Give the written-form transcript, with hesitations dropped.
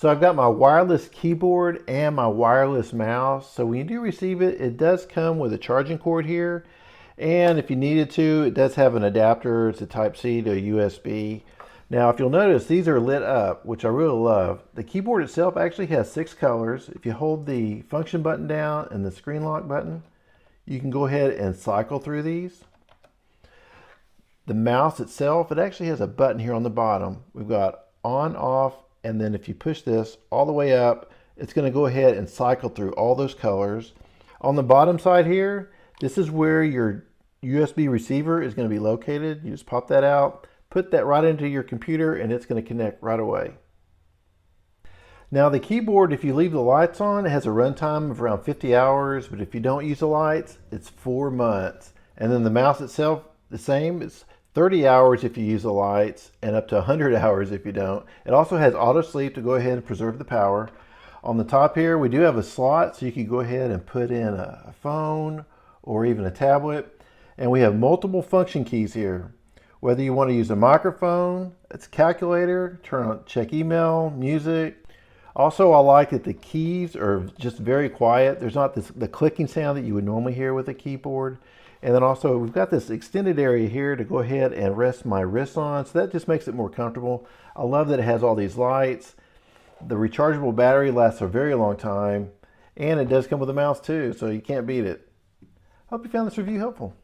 So I've got my wireless keyboard and my wireless mouse. So when you do receive it, it does come with a charging cord here. And if you needed to, it does have an adapter. It's a Type-C to a USB. Now, if you'll notice, these are lit up, which I really love. The keyboard itself actually has 6 colors. If you hold the function button down and the screen lock button, you can go ahead and cycle through these. The mouse itself, it actually has a button here on the bottom. We've got on, off, and then if you push this all the way up, it's going to go ahead and cycle through all those colors. On the bottom side here, this is where your USB receiver is going to be located. You just pop that out, put that right into your computer, and it's going to connect right away. Now the keyboard, if you leave the lights on, it has a runtime of around 50 hours, but if you don't use the lights, it's 4 months. And then the mouse itself, the same. It's 30 hours if you use the lights and up to 100 hours if you don't. It also has auto sleep to go ahead and preserve the power. On the top here, we do have a slot so you can go ahead and put in a phone or even a tablet. And we have multiple function keys here. Whether you want to use a microphone, it's a calculator, turn on, check email, music. Also, I like that the keys are just very quiet. There's not the clicking sound that you would normally hear with a keyboard. And then also we've got this extended area here to go ahead and rest my wrists on. So that just makes it more comfortable. I love that it has all these lights. The rechargeable battery lasts a very long time. And it does come with a mouse too, so you can't beat it. Hope you found this review helpful.